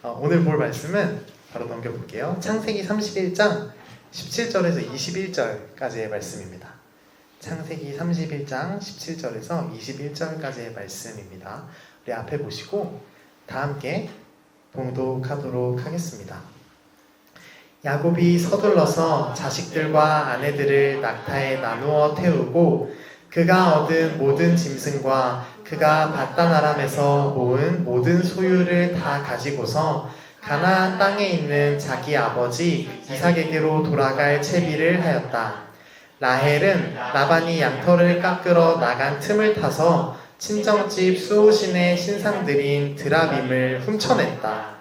오늘 볼 말씀은 바로 넘겨볼게요. 창세기 31장 17절에서 21절까지의 말씀입니다. 창세기 31장 17절에서 21절까지의 말씀입니다. 우리 앞에 보시고 다 함께 봉독하도록 하겠습니다. 야곱이 서둘러서 자식들과 아내들을 낙타에 나누어 태우고 그가 얻은 모든 짐승과 그가 바단 아람에서 모은 모든 소유를 다 가지고서 가나안 땅에 있는 자기 아버지 이삭에게로 돌아갈 채비를 하였다. 라헬은 라반이 양털을 깎으러 나간 틈을 타서 친정집 수호신의 신상들인 드라빔을 훔쳐냈다.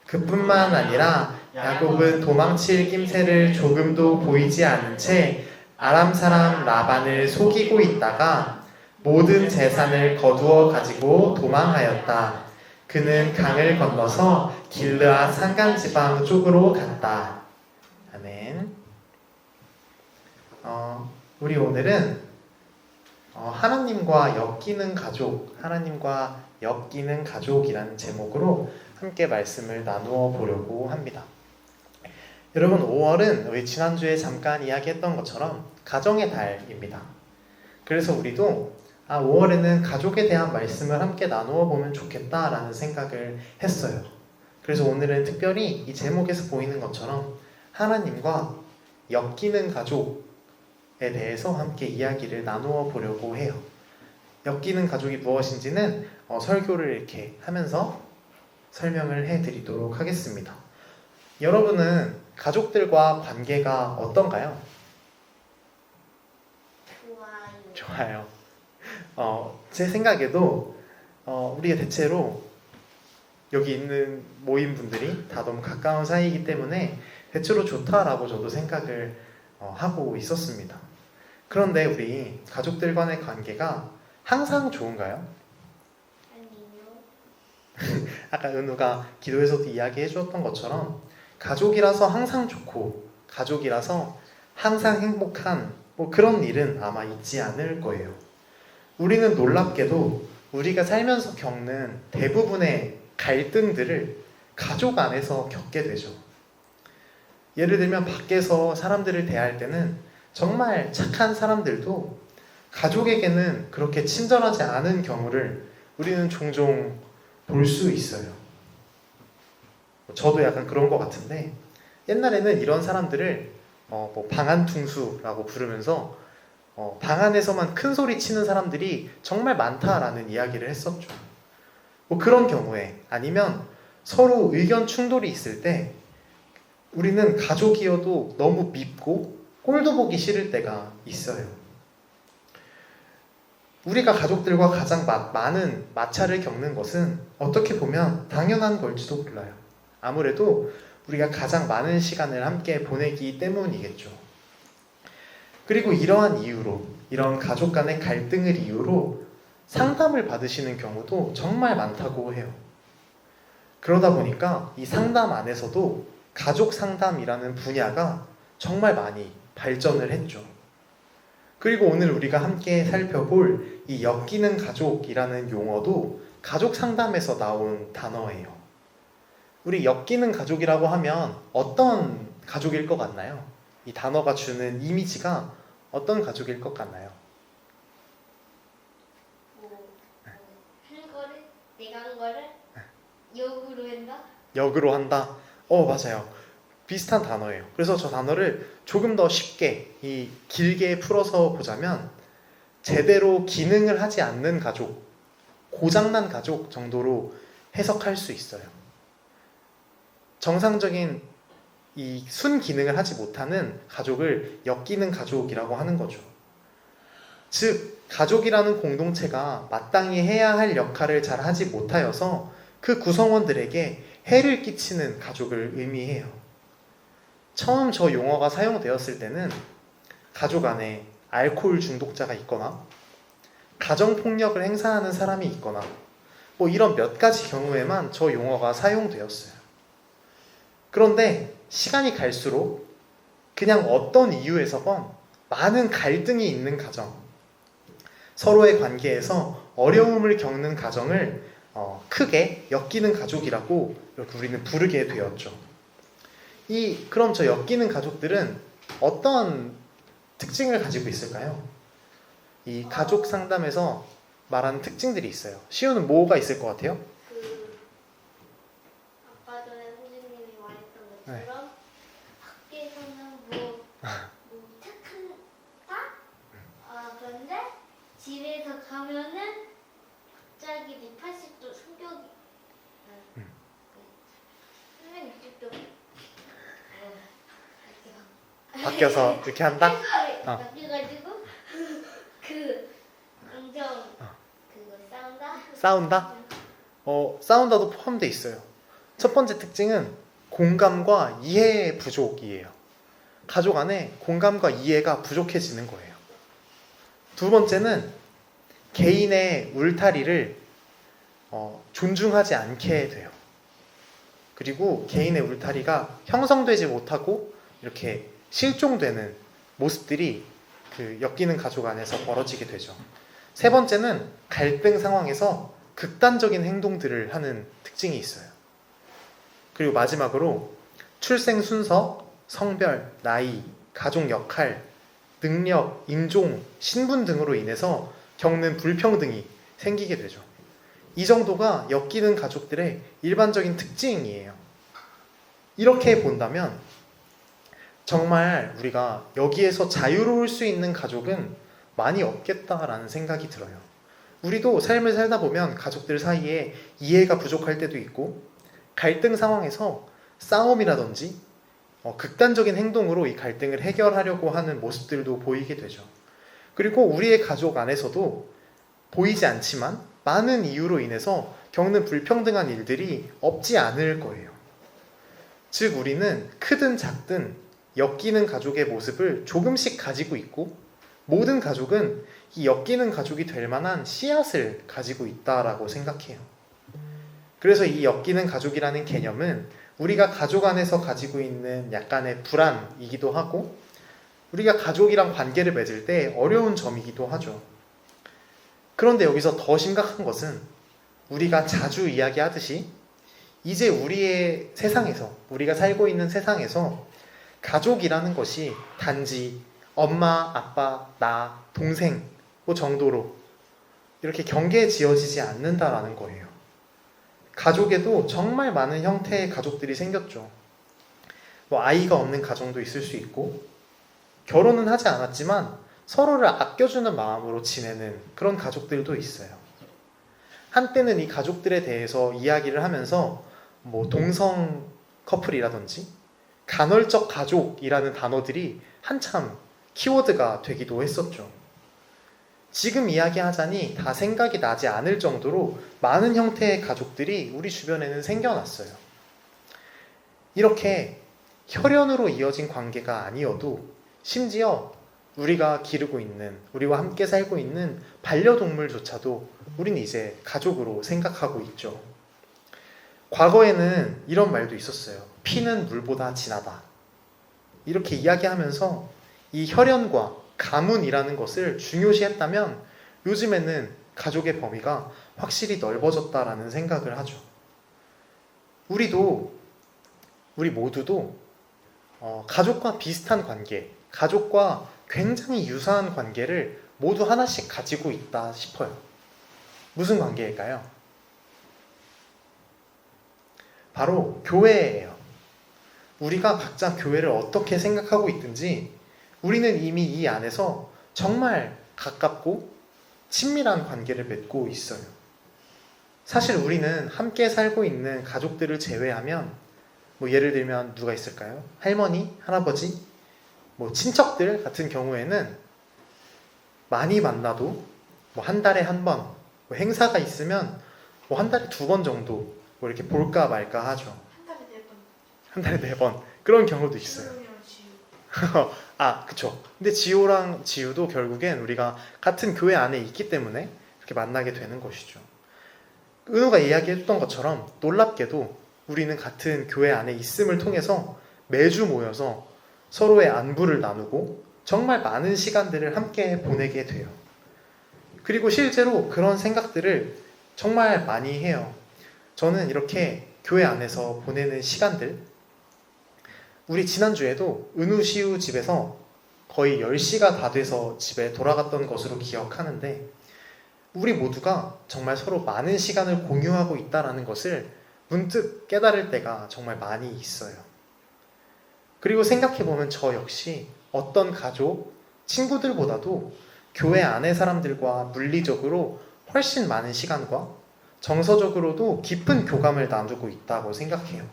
그뿐만 아니라 야곱은 도망칠 낌새를 조금도 보이지 않은 채 아람 사람 라반을 속이고 있다가 모든 재산을 거두어 가지고 도망하였다. 그는 강을 건너서 길르앗 산간지방 쪽으로 갔다. 아멘. 우리 오늘은 하나님과 엮이는 가족이라는 제목으로 함께 말씀을 나누어 보려고 합니다. 여러분, 5월은 우리 지난주에 잠깐 이야기했던 것처럼 가정의 달입니다. 그래서 우리도 5월에는 가족에 대한 말씀을 함께 나누어 보면 좋겠다라는 생각을 했어요. 그래서 오늘은 특별히 이 제목에서 보이는 것처럼 하나님과 엮이는 가족에 대해서 함께 이야기를 나누어 보려고 해요. 엮이는 가족이 무엇인지는 설교를 이렇게 하면서 설명을 해드리도록 하겠습니다. 여러분은 가족들과 관계가 어떤가요? 좋아요. 제 생각에도 우리가 대체로 여기 있는 모임분들이 다 너무 가까운 사이이기 때문에 대체로 좋다라고 저도 생각을 하고 있었습니다. 그런데 우리 가족들 간의 관계가 항상 좋은가요? 아니요. 아까 은우가 기도에서도 이야기해 주었던 것처럼 가족이라서 항상 좋고 가족이라서 항상 행복한 그런 일은 아마 있지 않을 거예요. 우리는 놀랍게도 우리가 살면서 겪는 대부분의 갈등들을 가족 안에서 겪게 되죠. 예를 들면 밖에서 사람들을 대할 때는 정말 착한 사람들도 가족에게는 그렇게 친절하지 않은 경우를 우리는 종종 볼 수 있어요. 저도 약간 그런 것 같은데 옛날에는 이런 사람들을 방안퉁수라고 부르면서 방 안에서만 큰 소리 치는 사람들이 정말 많다라는 이야기를 했었죠. 그런 경우에 아니면 서로 의견 충돌이 있을 때 우리는 가족이어도 너무 밉고 꼴도 보기 싫을 때가 있어요. 우리가 가족들과 가장 많은 마찰을 겪는 것은 어떻게 보면 당연한 걸지도 몰라요. 아무래도 우리가 가장 많은 시간을 함께 보내기 때문이겠죠. 그리고 이런 가족 간의 갈등을 이유로 상담을 받으시는 경우도 정말 많다고 해요. 그러다 보니까 이 상담 안에서도 가족 상담이라는 분야가 정말 많이 발전을 했죠. 그리고 오늘 우리가 함께 살펴볼 이 엮이는 가족이라는 용어도 가족 상담에서 나온 단어예요. 우리 엮이는 가족이라고 하면 어떤 가족일 것 같나요? 이 단어가 주는 이미지가 어떤 가족일 것 같나요? 한 거를 내가 한 거를 역으로 한다? 역으로 한다? 맞아요. 비슷한 단어예요. 그래서 저 단어를 조금 더 쉽게 길게 풀어서 보자면 제대로 기능을 하지 않는 가족, 고장난 가족 정도로 해석할 수 있어요. 정상적인 이 순기능을 하지 못하는 가족을 엮이는 가족이라고 하는 거죠. 즉, 가족이라는 공동체가 마땅히 해야 할 역할을 잘 하지 못하여서 그 구성원들에게 해를 끼치는 가족을 의미해요. 처음 저 용어가 사용되었을 때는 가족 안에 알코올 중독자가 있거나 가정폭력을 행사하는 사람이 있거나 이런 몇 가지 경우에만 저 용어가 사용되었어요. 그런데 시간이 갈수록 그냥 어떤 이유에서건 많은 갈등이 있는 가정, 서로의 관계에서 어려움을 겪는 가정을 크게 엮이는 가족이라고 이렇게 우리는 부르게 되었죠. 그럼 저 엮이는 가족들은 어떤 특징을 가지고 있을까요? 이 가족 상담에서 말하는 특징들이 있어요. 시우는 뭐가 있을 것 같아요? 그 아까 전에 선생님이 말했던 네. 것처럼 밖에서는 뭐 착한다? 그런데 집에서 가면은 갑자기 180도 성격이 네. 360도 바뀌어서 이렇게 한다? 바뀌어가지고 그 엄청 그거 싸운다? 싸운다? 싸운다도 포함되어 있어요. 첫 번째 특징은 공감과 이해 부족이에요. 가족 안에 공감과 이해가 부족해지는 거예요. 두 번째는 개인의 울타리를 존중하지 않게 돼요. 그리고 개인의 울타리가 형성되지 못하고 이렇게 실종되는 모습들이 그 엮이는 가족 안에서 벌어지게 되죠. 세 번째는 갈등 상황에서 극단적인 행동들을 하는 특징이 있어요. 그리고 마지막으로 출생 순서, 성별, 나이, 가족 역할, 능력, 인종, 신분 등으로 인해서 겪는 불평등이 생기게 되죠. 이 정도가 엮이는 가족들의 일반적인 특징이에요. 이렇게 본다면 정말 우리가 여기에서 자유로울 수 있는 가족은 많이 없겠다라는 생각이 들어요. 우리도 삶을 살다 보면 가족들 사이에 이해가 부족할 때도 있고 갈등 상황에서 싸움이라든지 극단적인 행동으로 이 갈등을 해결하려고 하는 모습들도 보이게 되죠. 그리고 우리의 가족 안에서도 보이지 않지만 많은 이유로 인해서 겪는 불평등한 일들이 없지 않을 거예요. 즉 우리는 크든 작든 엮이는 가족의 모습을 조금씩 가지고 있고 모든 가족은 이 엮이는 가족이 될 만한 씨앗을 가지고 있다라고 생각해요. 그래서 이 엮이는 가족이라는 개념은 우리가 가족 안에서 가지고 있는 약간의 불안이기도 하고 우리가 가족이랑 관계를 맺을 때 어려운 점이기도 하죠. 그런데 여기서 더 심각한 것은 우리가 자주 이야기하듯이 이제 우리의 세상에서 우리가 살고 있는 세상에서 가족이라는 것이 단지 엄마, 아빠, 나, 동생 정도로 이렇게 경계에 지어지지 않는다라는 거예요. 가족에도 정말 많은 형태의 가족들이 생겼죠. 아이가 없는 가정도 있을 수 있고 결혼은 하지 않았지만 서로를 아껴주는 마음으로 지내는 그런 가족들도 있어요. 한때는 이 가족들에 대해서 이야기를 하면서 동성 커플이라든지 간헐적 가족이라는 단어들이 한참 키워드가 되기도 했었죠. 지금 이야기하자니 다 생각이 나지 않을 정도로 많은 형태의 가족들이 우리 주변에는 생겨났어요. 이렇게 혈연으로 이어진 관계가 아니어도 심지어 우리가 기르고 있는, 우리와 함께 살고 있는 반려동물조차도 우리는 이제 가족으로 생각하고 있죠. 과거에는 이런 말도 있었어요. 피는 물보다 진하다. 이렇게 이야기하면서 이 혈연과 가문이라는 것을 중요시했다면 요즘에는 가족의 범위가 확실히 넓어졌다라는 생각을 하죠. 우리 모두도 가족과 비슷한 관계, 가족과 굉장히 유사한 관계를 모두 하나씩 가지고 있다 싶어요. 무슨 관계일까요? 바로 교회예요. 우리가 각자 교회를 어떻게 생각하고 있든지 우리는 이미 이 안에서 정말 가깝고 친밀한 관계를 맺고 있어요. 사실 우리는 함께 살고 있는 가족들을 제외하면 예를 들면 누가 있을까요? 할머니, 할아버지, 친척들 같은 경우에는 많이 만나도 한 달에 한 번, 행사가 있으면 한 달에 2번 정도 이렇게 볼까 말까 하죠. 한 달에 4번. 한 달에 4번. 그런 경우도 있어요. 지우랑 지우. 그쵸. 근데 지호랑 지우도 결국엔 우리가 같은 교회 안에 있기 때문에 이렇게 만나게 되는 것이죠. 은우가 이야기했던 것처럼 놀랍게도 우리는 같은 교회 안에 있음을 통해서 매주 모여서 서로의 안부를 나누고 정말 많은 시간들을 함께 보내게 돼요. 그리고 실제로 그런 생각들을 정말 많이 해요. 저는 이렇게 교회 안에서 보내는 시간들, 우리 지난주에도 은우시우 집에서 거의 10시가 다 돼서 집에 돌아갔던 것으로 기억하는데, 우리 모두가 정말 서로 많은 시간을 공유하고 있다는 것을 문득 깨달을 때가 정말 많이 있어요. 그리고 생각해보면 저 역시 어떤 가족, 친구들보다도 교회 안의 사람들과 물리적으로 훨씬 많은 시간과 정서적으로도 깊은 교감을 나누고 있다고 생각해요.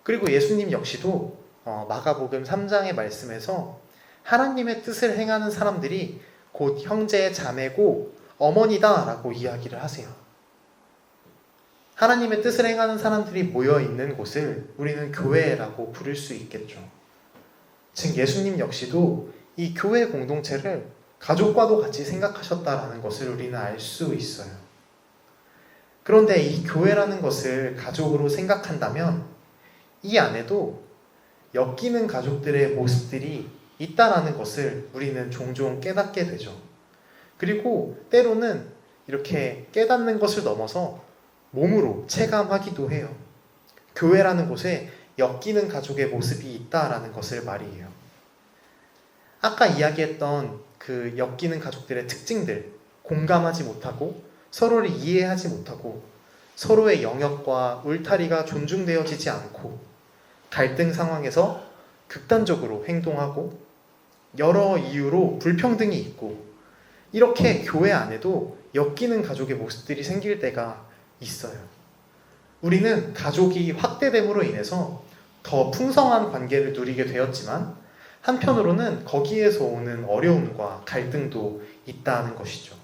그리고 예수님 역시도 마가복음 3장의 말씀에서 하나님의 뜻을 행하는 사람들이 곧 형제, 자매고 어머니다 라고 이야기를 하세요. 하나님의 뜻을 행하는 사람들이 모여있는 곳을 우리는 교회라고 부를 수 있겠죠. 즉 예수님 역시도 이 교회 공동체를 가족과도 같이 생각하셨다라는 것을 우리는 알 수 있어요. 그런데 이 교회라는 것을 가족으로 생각한다면 이 안에도 엮이는 가족들의 모습들이 있다라는 것을 우리는 종종 깨닫게 되죠. 그리고 때로는 이렇게 깨닫는 것을 넘어서 몸으로 체감하기도 해요. 교회라는 곳에 엮이는 가족의 모습이 있다라는 것을 말이에요. 아까 이야기했던 그 엮이는 가족들의 특징들, 공감하지 못하고 서로를 이해하지 못하고 서로의 영역과 울타리가 존중되어지지 않고 갈등 상황에서 극단적으로 행동하고 여러 이유로 불평등이 있고, 이렇게 교회 안에도 엮이는 가족의 모습들이 생길 때가 있어요. 우리는 가족이 확대됨으로 인해서 더 풍성한 관계를 누리게 되었지만 한편으로는 거기에서 오는 어려움과 갈등도 있다는 것이죠.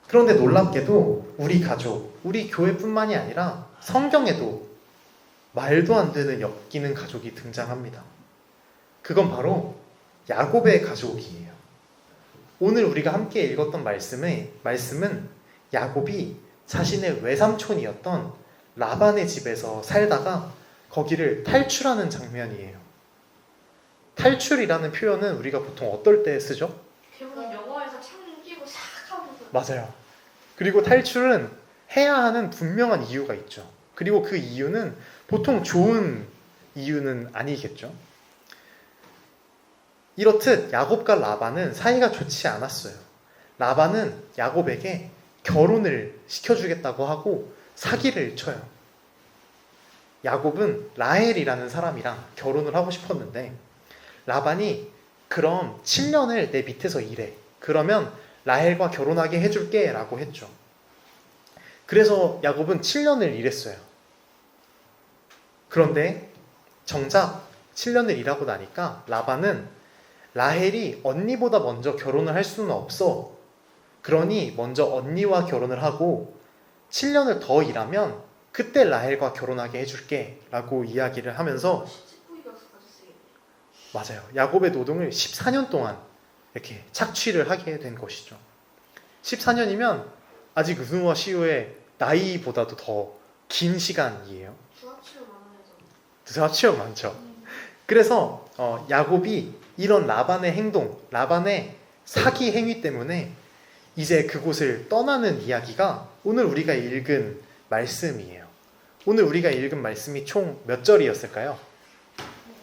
그런데 놀랍게도 우리 가족, 우리 교회뿐만이 아니라 성경에도 말도 안 되는 엮이는 가족이 등장합니다. 그건 바로 야곱의 가족이에요. 오늘 우리가 함께 읽었던 말씀은 야곱이 자신의 외삼촌이었던 라반의 집에서 살다가 거기를 탈출하는 장면이에요. 탈출이라는 표현은 우리가 보통 어떨 때 쓰죠? 대부분 영화에서 창문 끼고 싹 하면서. 맞아요. 그리고 탈출은 해야 하는 분명한 이유가 있죠. 그리고 그 이유는 보통 좋은 이유는 아니겠죠. 이렇듯 야곱과 라반은 사이가 좋지 않았어요. 라반은 야곱에게 결혼을 시켜주겠다고 하고 사기를 쳐요. 야곱은 라헬이라는 사람이랑 결혼을 하고 싶었는데 라반이 그럼 7년을 내 밑에서 일해. 그러면 라헬과 결혼하게 해줄게 라고 했죠. 그래서 야곱은 7년을 일했어요. 그런데 정작 7년을 일하고 나니까 라반은 라헬이 언니보다 먼저 결혼을 할 수는 없어. 그러니 먼저 언니와 결혼을 하고 7년을 더 일하면 그때 라헬과 결혼하게 해줄게 라고 이야기를 하면서, 맞아요, 야곱의 노동을 14년 동안 이렇게 착취를 하게 된 것이죠. 14년이면 아직 은우와 시우의 나이보다도 더 긴 시간이에요. 두합치면 많죠. 그래서 야곱이 이런 라반의 행동, 라반의 사기 행위 때문에 이제 그곳을 떠나는 이야기가 오늘 우리가 읽은 말씀이에요. 오늘 우리가 읽은 말씀이 총 몇 절이었을까요?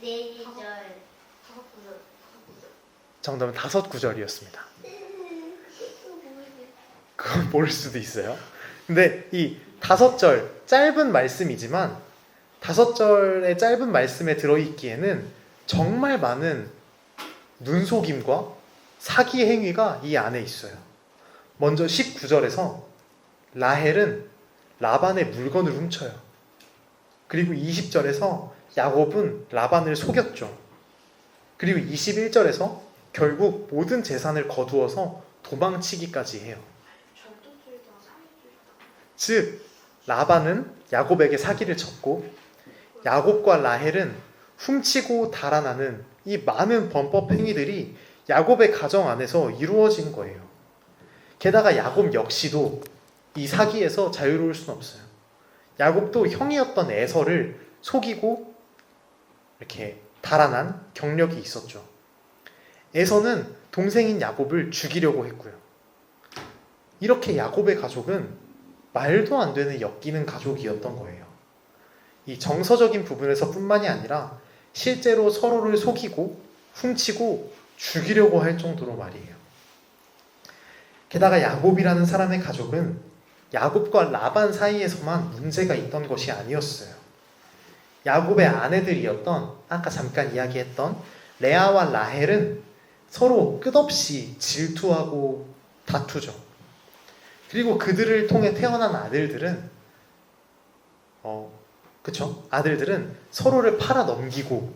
4절. 정답은 5구절이었습니다. 그건 모를 수도 있어요. 근데 이 5절 짧은 말씀이지만 5절의 짧은 말씀에 들어있기에는 정말 많은 눈속임과 사기 행위가 이 안에 있어요. 먼저 19절에서 라헬은 라반의 물건을 훔쳐요. 그리고 20절에서 야곱은 라반을 속였죠. 그리고 21절에서 결국 모든 재산을 거두어서 도망치기까지 해요. 즉 라반은 야곱에게 사기를 쳤고 야곱과 라헬은 훔치고 달아나는 이 많은 범법 행위들이 야곱의 가정 안에서 이루어진 거예요. 게다가 야곱 역시도 이 사기에서 자유로울 수는 없어요. 야곱도 형이었던 에서를 속이고 이렇게 달아난 경력이 있었죠. 에서는 동생인 야곱을 죽이려고 했고요. 이렇게 야곱의 가족은 말도 안 되는 엮이는 가족이었던 거예요. 이 정서적인 부분에서 뿐만이 아니라 실제로 서로를 속이고 훔치고 죽이려고 할 정도로 말이에요. 게다가 야곱이라는 사람의 가족은 야곱과 라반 사이에서만 문제가 있던 것이 아니었어요. 야곱의 아내들이었던 아까 잠깐 이야기했던 레아와 라헬은 서로 끝없이 질투하고 다투죠. 그리고 그들을 통해 태어난 아들들은 아들들은 서로를 팔아 넘기고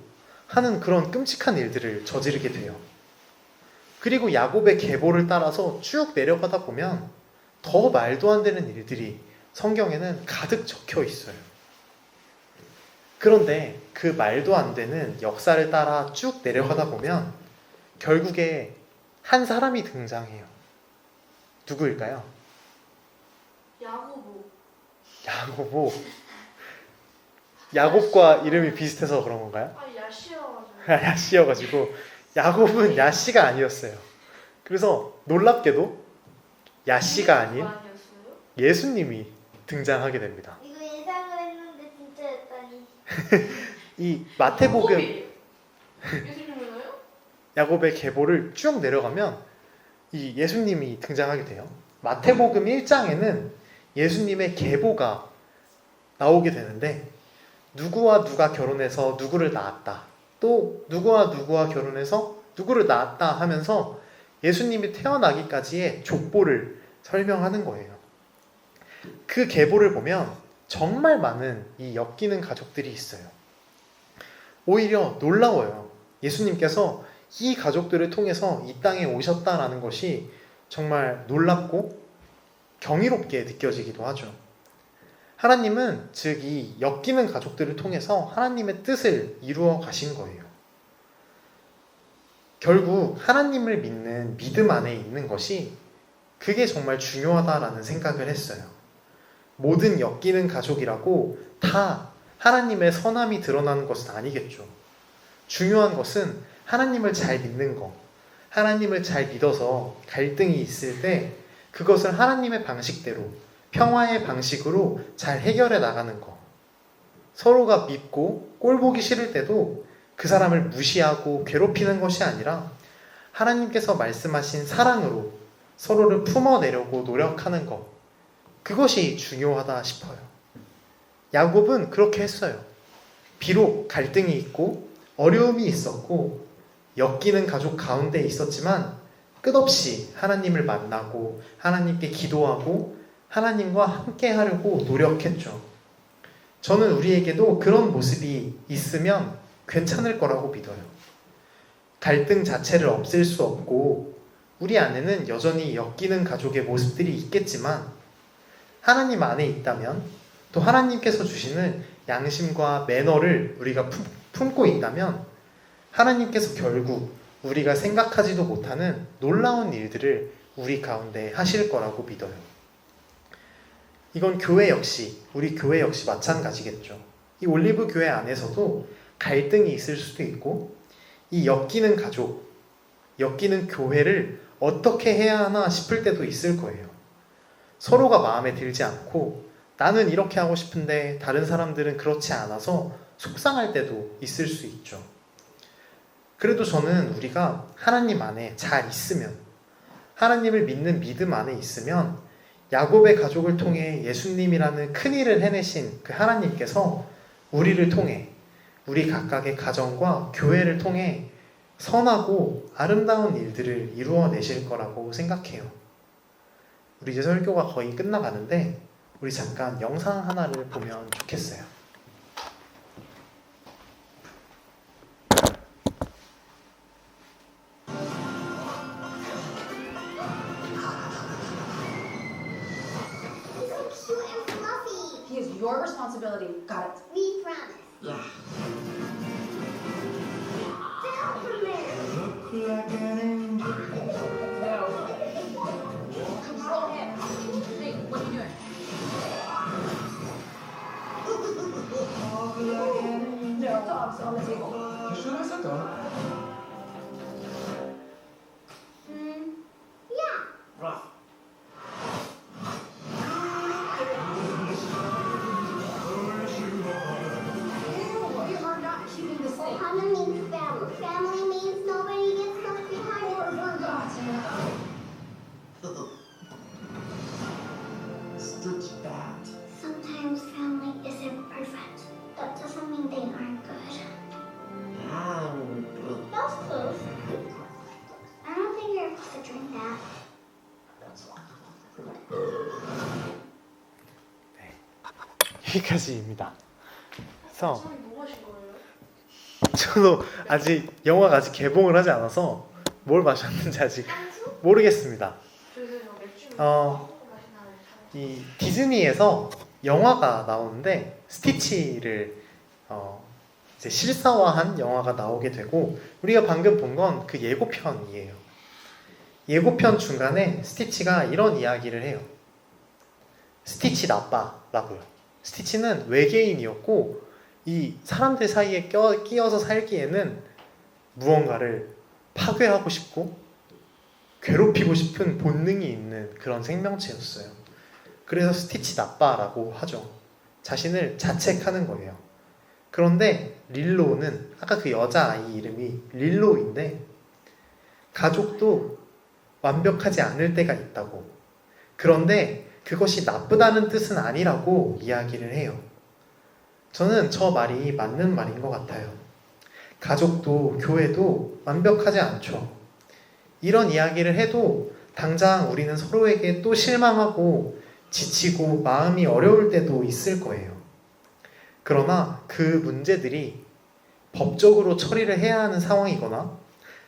하는 그런 끔찍한 일들을 저지르게 돼요. 그리고 야곱의 계보를 따라서 쭉 내려가다 보면 더 말도 안 되는 일들이 성경에는 가득 적혀 있어요. 그런데 그 말도 안 되는 역사를 따라 쭉 내려가다 보면 결국에 한 사람이 등장해요. 누구일까요? 야고보. 야곱과 이름이 비슷해서 그런 건가요? 야시여가지고. 야씨여가지고 야곱은 야씨가 아니었어요. 그래서 놀랍게도 야씨가 아닌 예수님이 등장하게 됩니다. 이거 예상을 했는데 진짜였다니. 이 마태복음 예수님은요? 야곱의 계보를 쭉 내려가면 이 예수님이 등장하게 돼요. 마태복음 1장에는 예수님의 계보가 나오게 되는데 누구와 누가 결혼해서 누구를 낳았다. 또 누구와 누구와 결혼해서 누구를 낳았다 하면서 예수님이 태어나기까지의 족보를 설명하는 거예요. 그 계보를 보면 정말 많은 이 엮이는 가족들이 있어요. 오히려 놀라워요. 예수님께서 이 가족들을 통해서 이 땅에 오셨다라는 것이 정말 놀랍고 경이롭게 느껴지기도 하죠. 하나님은 즉 이 엮이는 가족들을 통해서 하나님의 뜻을 이루어 가신 거예요. 결국 하나님을 믿는 믿음 안에 있는 것이 그게 정말 중요하다라는 생각을 했어요. 모든 엮이는 가족이라고 다 하나님의 선함이 드러나는 것은 아니겠죠. 중요한 것은 하나님을 잘 믿는 것, 하나님을 잘 믿어서 갈등이 있을 때 그것을 하나님의 방식대로 평화의 방식으로 잘 해결해 나가는 것. 서로가 믿고 꼴보기 싫을 때도 그 사람을 무시하고 괴롭히는 것이 아니라 하나님께서 말씀하신 사랑으로 서로를 품어내려고 노력하는 것. 그것이 중요하다 싶어요. 야곱은 그렇게 했어요. 비록 갈등이 있고 어려움이 있었고 엮이는 가족 가운데 있었지만 끝없이 하나님을 만나고 하나님께 기도하고 하나님과 함께 하려고 노력했죠. 저는 우리에게도 그런 모습이 있으면 괜찮을 거라고 믿어요. 갈등 자체를 없앨 수 없고 우리 안에는 여전히 엮이는 가족의 모습들이 있겠지만 하나님 안에 있다면 또 하나님께서 주시는 양심과 매너를 우리가 품고 있다면 하나님께서 결국 우리가 생각하지도 못하는 놀라운 일들을 우리 가운데 하실 거라고 믿어요. 이건 교회 역시, 우리 교회 역시 마찬가지겠죠. 이 올리브 교회 안에서도 갈등이 있을 수도 있고 이 엮이는 가족, 엮이는 교회를 어떻게 해야 하나 싶을 때도 있을 거예요. 서로가 마음에 들지 않고 나는 이렇게 하고 싶은데 다른 사람들은 그렇지 않아서 속상할 때도 있을 수 있죠. 그래도 저는 우리가 하나님 안에 잘 있으면, 하나님을 믿는 믿음 안에 있으면 야곱의 가족을 통해 예수님이라는 큰 일을 해내신 그 하나님께서 우리를 통해 우리 각각의 가정과 교회를 통해 선하고 아름다운 일들을 이루어내실 거라고 생각해요. 우리 이제 설교가 거의 끝나가는데 우리 잠깐 영상 하나를 보면 좋겠어요. He is your responsibility. Got it. We promise. Yeah. Down from there. No. Control him. Hey, what are you doing? No. Dogs on the table. You sure that's a dog? Yeah. 여기까지입니다. 그래서 선생님 뭐 하신 거예요? 저도 아직 영화가 아직 개봉을 하지 않아서 뭘 마셨는지 아직 모르겠습니다. 저희는 맥주 어. 맛이 나는 이 디즈니에서 영화가 나오는데 스티치를 이제 실사화한 영화가 나오게 되고 우리가 방금 본 건 그 예고편이에요. 예고편 중간에 스티치가 이런 이야기를 해요. 스티치 나빠라고요. 스티치는 외계인이었고 이 사람들 사이에 끼어서 살기에는 무언가를 파괴하고 싶고 괴롭히고 싶은 본능이 있는 그런 생명체였어요. 그래서 스티치 나빠라고 하죠. 자신을 자책하는 거예요. 그런데 릴로는 아까 그 여자아이 이름이 릴로인데 가족도 완벽하지 않을 때가 있다고. 그런데 그것이 나쁘다는 뜻은 아니라고 이야기를 해요. 저는 저 말이 맞는 말인 것 같아요. 가족도 교회도 완벽하지 않죠. 이런 이야기를 해도 당장 우리는 서로에게 또 실망하고 지치고 마음이 어려울 때도 있을 거예요. 그러나 그 문제들이 법적으로 처리를 해야 하는 상황이거나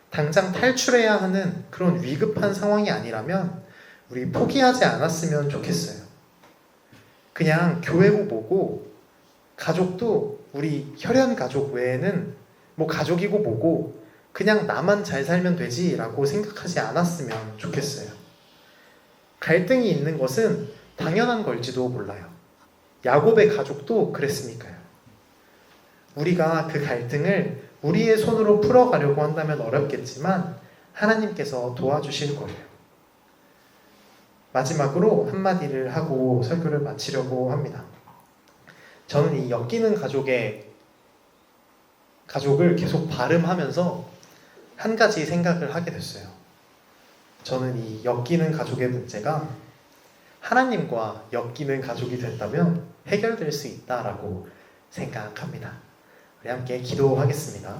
당장 탈출해야 하는 그런 위급한 상황이 아니라면 우리 포기하지 않았으면 좋겠어요. 그냥 교회고 뭐고 가족도 우리 혈연 가족 외에는 뭐 가족이고 뭐고 그냥 나만 잘 살면 되지라고 생각하지 않았으면 좋겠어요. 갈등이 있는 것은 당연한 걸지도 몰라요. 야곱의 가족도 그랬으니까요. 우리가 그 갈등을 우리의 손으로 풀어가려고 한다면 어렵겠지만 하나님께서 도와주실 거예요. 마지막으로 한마디를 하고 설교를 마치려고 합니다. 저는 이 엮이는 가족을 계속 발음하면서 한 가지 생각을 하게 됐어요. 저는 이 엮이는 가족의 문제가 하나님과 엮이는 가족이 된다면 해결될 수 있다라고 생각합니다. 우리 함께 기도하겠습니다.